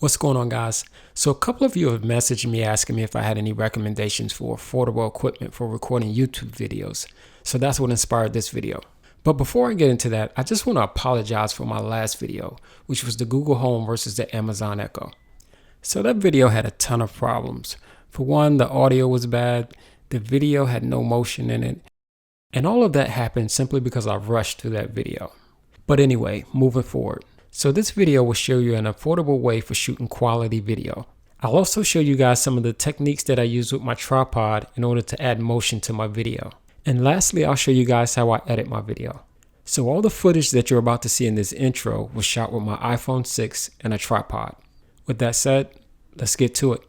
What's going on, guys? So a couple of you have messaged me asking me if I had any recommendations for affordable equipment for recording YouTube videos. So that's what inspired this video. But before I get into that, I just want to apologize for my last video, which was the Google Home versus the Amazon Echo. So that video had a ton of problems. For one, the audio was bad, the video had no motion in it, and all of that happened simply because I rushed through that video. But anyway, moving forward. So this video will show you an affordable way for shooting quality video. I'll also show you guys some of the techniques that I use with my tripod in order to add motion to my video. And lastly, I'll show you guys how I edit my video. So all the footage that you're about to see in this intro was shot with my iPhone 6 and a tripod. With that said, let's get to it.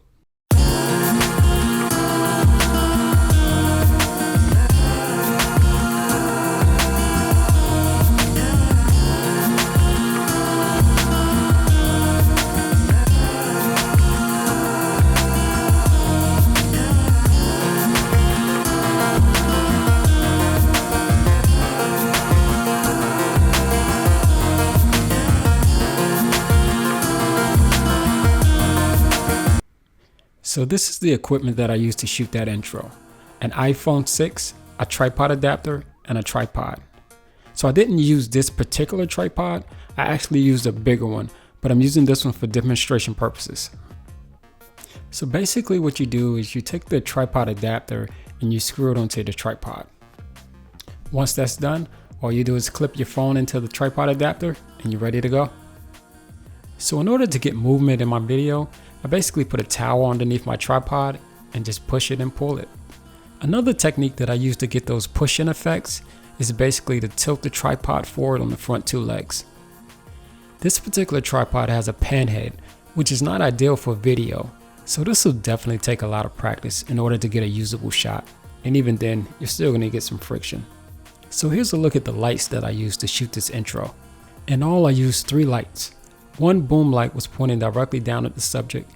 So this is the equipment that I used to shoot that intro. An iPhone 6, a tripod adapter, and a tripod. So I didn't use this particular tripod, I actually used a bigger one, but I'm using this one for demonstration purposes. So basically what you do is you take the tripod adapter and you screw it onto the tripod. Once that's done, all you do is clip your phone into the tripod adapter and you're ready to go. So in order to get movement in my video, I basically put a towel underneath my tripod and just push it and pull it. Another technique that I use to get those push-in effects is basically to tilt the tripod forward on the front two legs. This particular tripod has a pan head, which is not ideal for video, so this will definitely take a lot of practice in order to get a usable shot, and even then, you're still going to get some friction. So here's a look at the lights that I used to shoot this intro. In all, I used 3 lights. One boom light was pointing directly down at the subject,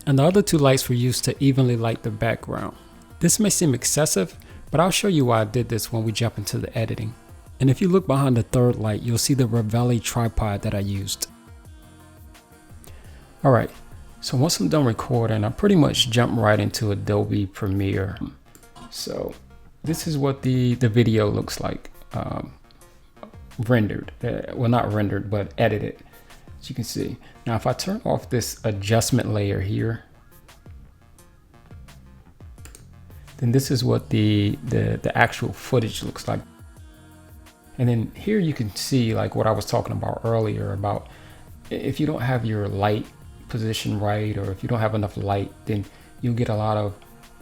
and the other 2 lights were used to evenly light the background. This may seem excessive, but I'll show you why I did this when we jump into the editing. And if you look behind the 3rd light, you'll see the Ravelli tripod that I used. Alright, so once I'm done recording, I pretty much jump right into Adobe Premiere. So this is what the video looks like, rendered. Well, not rendered, but edited. As you can see. Now if I turn off this adjustment layer here, then this is what the actual footage looks like. And then here you can see like what I was talking about earlier about if you don't have your light position right, or if you don't have enough light, then you'll get a lot of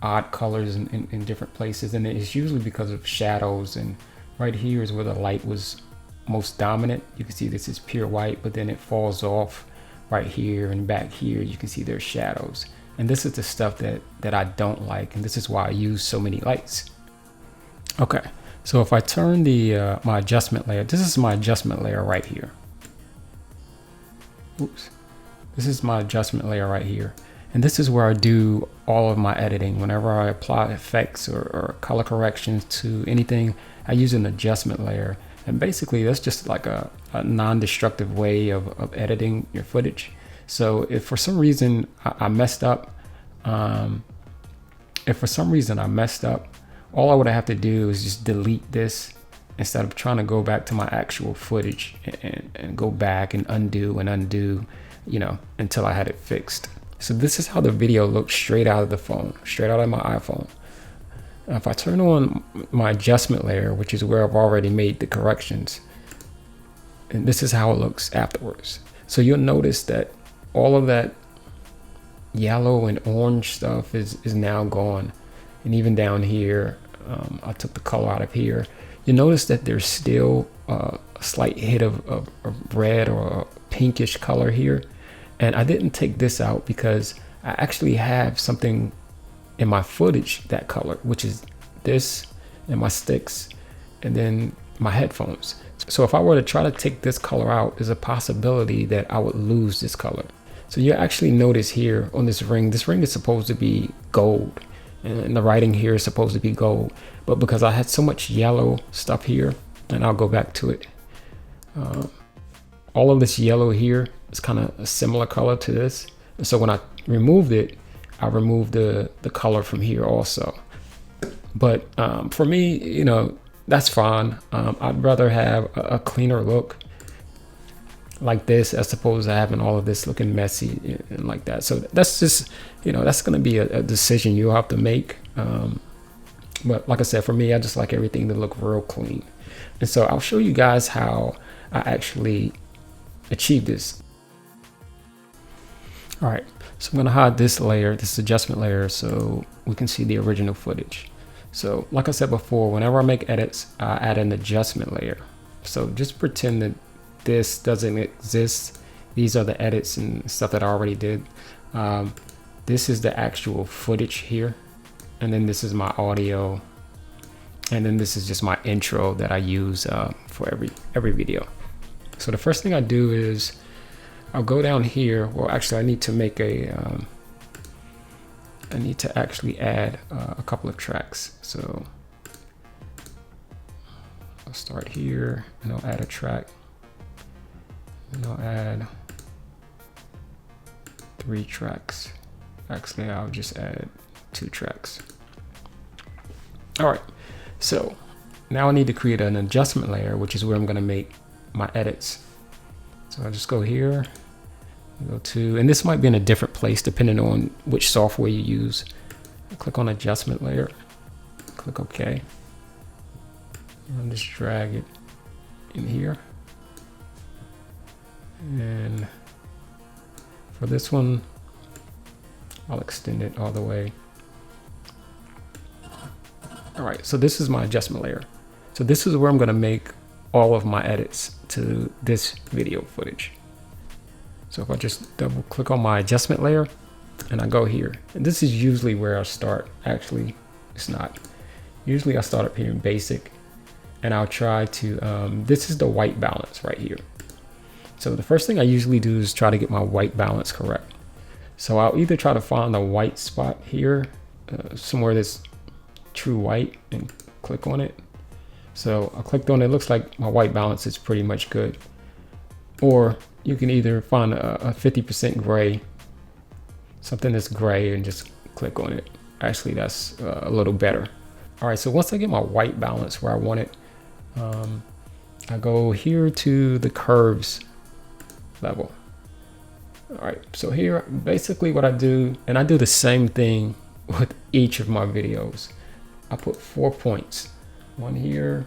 odd colors in different places, and it's usually because of shadows. And right here is where the light was most dominant. You can see this is pure white, but then it falls off right here, and back here you can see there's shadows. And this is the stuff that I don't like, and this is why I use so many lights. Okay, so if I turn the my adjustment layer, this is my adjustment layer right here. Oops, this is my adjustment layer right here, and this is where I do all of my editing. Whenever I apply effects or color corrections to anything, I use an adjustment layer. And basically that's just like a non-destructive way of editing your footage. So if for some reason I messed up, all I would have to do is just delete this instead of trying to go back to my actual footage and go back and undo, you know, until I had it fixed. So this is how the video looks straight out of the phone, straight out of my iPhone. If I turn on my adjustment layer, which is where I've already made the corrections, and this is how it looks afterwards. So you'll notice that all of that yellow and orange stuff is now gone. And even down here, I took the color out of here. You notice that there's still a slight hit of red or a pinkish color here. And I didn't take this out because I actually have something in my footage that color, which is this and my sticks and then my headphones. So if I were to try to take this color out, there's a possibility that I would lose this color. So you actually notice here on this ring is supposed to be gold, and the writing here is supposed to be gold, but because I had so much yellow stuff here, and I'll go back to it, all of this yellow here is kind of a similar color to this. And so when I removed it, I removed the color from here also. But for me, you know, that's fine. I'd rather have a cleaner look like this as opposed to having all of this looking messy and like that. So that's just, you know, that's going to be a decision you'll have to make. But like I said, for me, I just like everything to look real clean. And so I'll show you guys how I actually achieve this. All right, so I'm going to hide this layer, this adjustment layer, so we can see the original footage. So like I said before, whenever I make edits, I add an adjustment layer. So just pretend that this doesn't exist. These are the edits and stuff that I already did. This is the actual footage here. And then this is my audio. And then this is just my intro that I use for every video. So the first thing I do is I'll go down here. Well, actually I need to make I need to actually add a couple of tracks. So I'll start here and I'll add a track. And I'll add 3 tracks. Actually, I'll just add 2 tracks. All right, so now I need to create an adjustment layer, which is where I'm gonna make my edits. So I'll just go here, go to, and this might be in a different place depending on which software you use. Click on adjustment layer, click OK. And just drag it in here. And for this one, I'll extend it all the way. All right, so this is my adjustment layer. So this is where I'm gonna make all of my edits to this video footage. So if I just double click on my adjustment layer and I go here, and this is usually where I start. Actually, it's not. Usually I start up here in basic and I'll try to, this is the white balance right here. So the first thing I usually do is try to get my white balance correct. So I'll either try to find a white spot here, somewhere that's true white, and click on it. So I clicked on it, looks like my white balance is pretty much good. Or you can either find a 50% gray, something that's gray, and just click on it. Actually, that's a little better. All right, so once I get my white balance where I want it, I go here to the curves level. All right, so here basically what I do, and I do the same thing with each of my videos. I put 4 points, one here,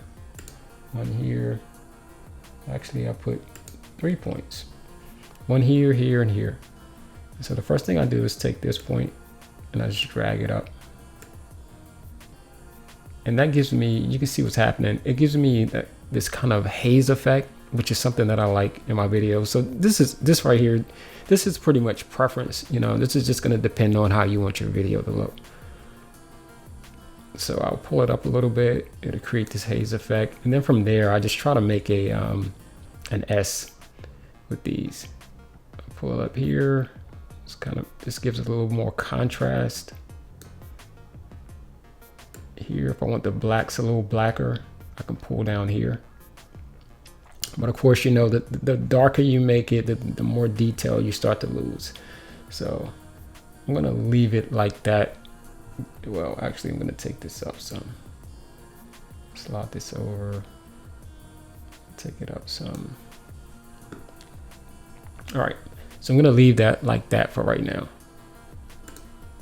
actually I put 3 points, one here, here, and here. So the first thing I do is take this point and I just drag it up. And that gives me, you can see what's happening. It gives me this kind of haze effect, which is something that I like in my videos. So this right here, this is pretty much preference. You know, this is just going to depend on how you want your video to look. So I'll pull it up a little bit. It'll create this haze effect. And then from there, I just try to make an S with these. I'll pull it up here. It's kind of, this gives it a little more contrast. Here, if I want the blacks a little blacker, I can pull down here. But of course, you know that the darker you make it, the more detail you start to lose. So I'm gonna leave it like that. Well, actually, I'm gonna take this up some. Slide this over. Take it up some. All right, so I'm gonna leave that like that for right now.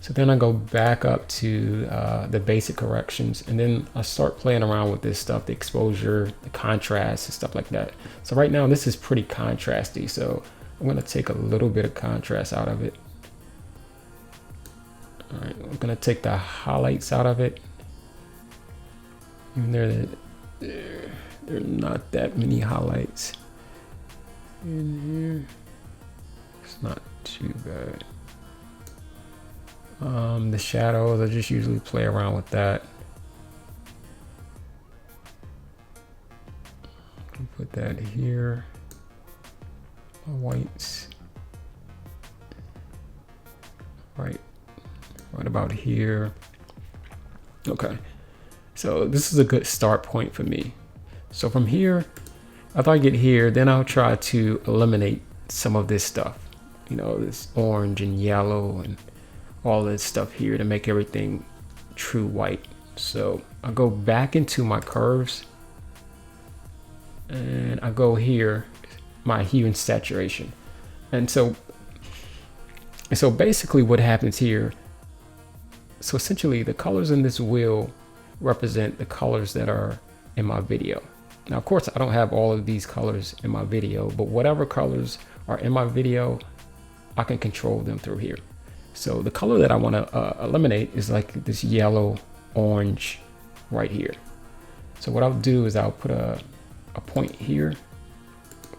So then I go back up to the basic corrections, and then I start playing around with this stuff, the exposure, the contrast, and stuff like that. So right now this is pretty contrasty, so I'm gonna take a little bit of contrast out of it. All right, I'm gonna take the highlights out of it. Even there are not that many highlights in here. It's not too bad. The shadows, I just usually play around with that. Put that here. My whites. Right about here. Okay, so this is a good start point for me. So from here, after I get here, then I'll try to eliminate some of this stuff. you know, this orange and yellow and all this stuff here to make everything true white. So I go back into my curves and I go here, my hue and saturation. And so basically what happens here, so essentially the colors in this wheel represent the colors that are in my video. Now, of course, I don't have all of these colors in my video, but whatever colors are in my video, I can control them through here. So the color that I want to eliminate is like this yellow orange right here. So what I'll do is I'll put a point here,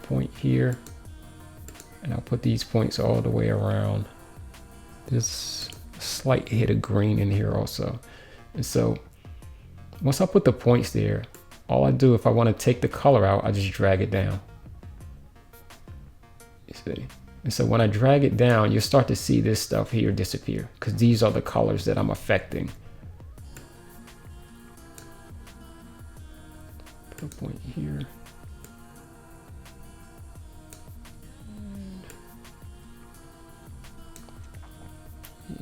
and I'll put these points all the way around. There's a slight hit of green in here also. And so once I put the points there, all I do if I want to take the color out, I just drag it down. You see? And so when I drag it down, you'll start to see this stuff here disappear because these are the colors that I'm affecting. Put a point here.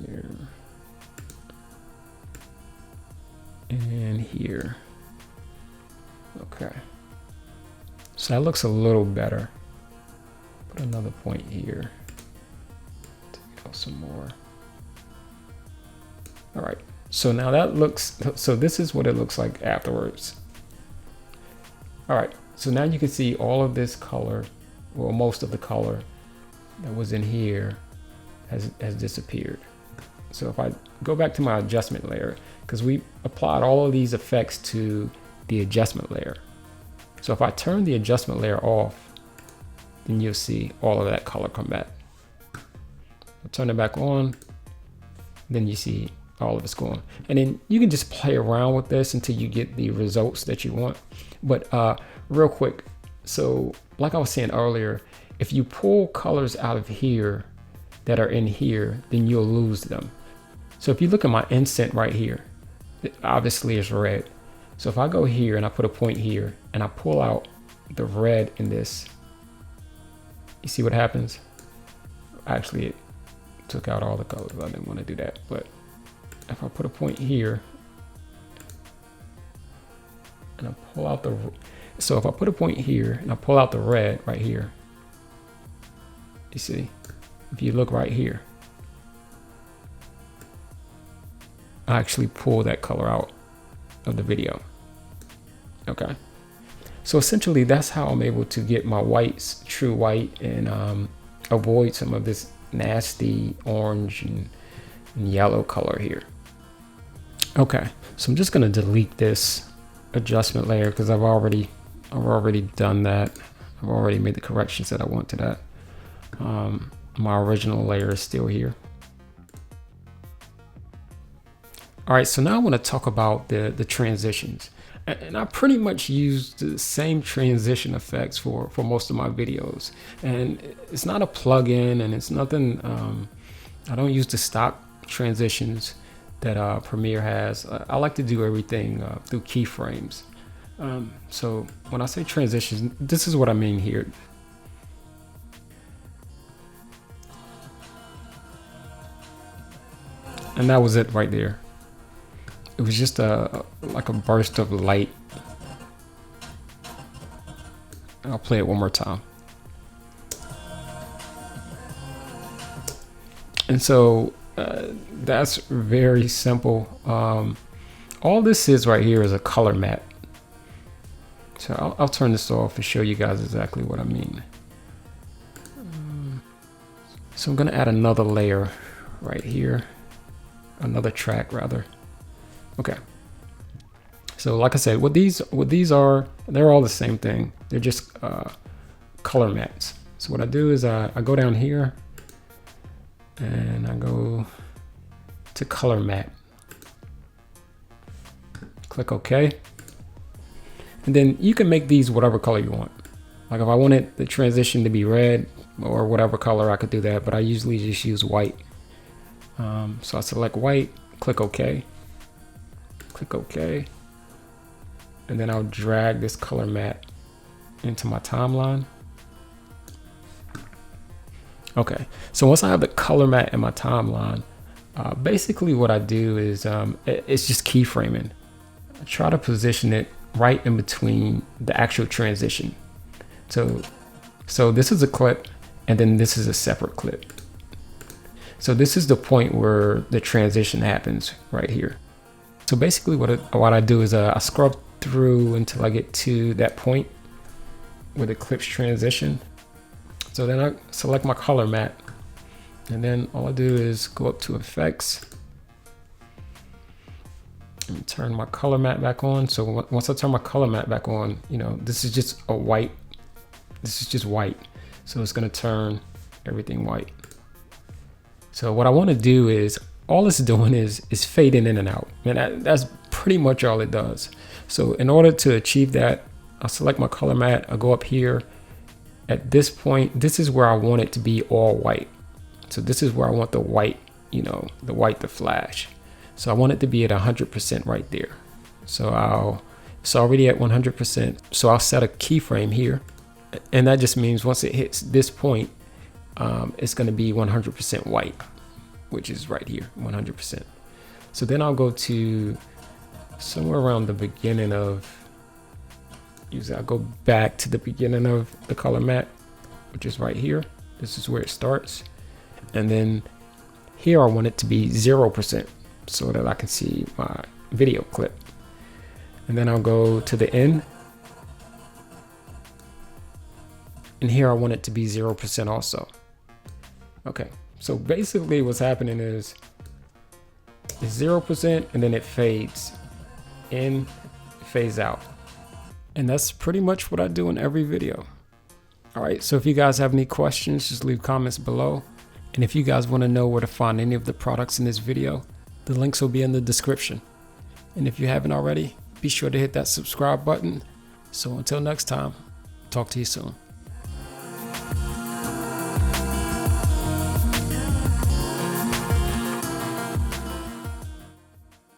Here. And here. Okay. So that looks a little better. Put another point here. Take out some more. All right. So now that looks, so this is what it looks like afterwards. All right. So now you can see all of this color, well, most of the color that was in here has disappeared. So if I go back to my adjustment layer, because we applied all of these effects to the adjustment layer. So if I turn the adjustment layer off, then you'll see all of that color come back. I'll turn it back on, then you see all of it's going. And then you can just play around with this until you get the results that you want. But real quick, so like I was saying earlier, if you pull colors out of here that are in here, then you'll lose them. So if you look at my incent right here, it obviously is red. So if I go here and I put a point here and I pull out the red in this, you see what happens? Actually, it took out all the colors. I didn't want to do that. But if I put a point here and I pull out the, so if I put a point here and I pull out the red right here, you see, if you look right here, I actually pull that color out of the video. Okay. So essentially that's how I'm able to get my whites true white and avoid some of this nasty orange and yellow color here. Okay. So I'm just going to delete this adjustment layer because I've already done that. I've already made the corrections that I want to that. My original layer is still here. All right, so now I want to talk about the transitions. And I pretty much use the same transition effects for most of my videos. And it's not a plugin and it's nothing, I don't use the stock transitions that Premiere has. I like to do everything through keyframes. So when I say transitions, this is what I mean here. And that was it right there. It was just like a burst of light. I'll play it one more time. And so that's very simple. All this is right here is a color map. So I'll turn this off and show you guys exactly what I mean. So I'm gonna add another layer right here. Another track rather. Okay. So like I said, what these are, they're all the same thing. They're just color mattes. So what I do is I go down here and I go to color matte. Click OK. And then you can make these whatever color you want. Like if I wanted the transition to be red or whatever color, I could do that, but I usually just use white. So I select white, click OK. Click OK, and then I'll drag this color matte into my timeline. Okay, so once I have the color matte in my timeline, basically what I do is it's just keyframing. I try to position it right in between the actual transition. So this is a clip, and then this is a separate clip. So this is the point where the transition happens right here. So basically what I do is I scrub through until I get to that point where the clips transition. So then I select my color matte, and then all I do is go up to effects and turn my color matte back on. So once I turn my color matte back on, you know, this is just a white. This is just white. So it's gonna turn everything white. So what I wanna do is, all it's doing is fading in and out. And that's pretty much all it does. So in order to achieve that, I'll select my color matte, I'll go up here. At this point, this is where I want it to be all white. So this is where I want the white, you know, the white to flash. So I want it to be at 100% right there. So it's already at 100%. So I'll set a keyframe here. And that just means once it hits this point, it's gonna be 100% white, which is right here, 100%. So then I'll go to somewhere around the beginning of, I'll go back to the beginning of the color matte, which is right here. This is where it starts. And then here I want it to be 0% so that I can see my video clip. And then I'll go to the end. And here I want it to be 0% also. Okay, so basically what's happening is it's 0% and then it fades in, fades out. And that's pretty much what I do in every video. All right, so if you guys have any questions, just leave comments below. And if you guys want to know where to find any of the products in this video, the links will be in the description. And if you haven't already, be sure to hit that subscribe button. So until next time, talk to you soon.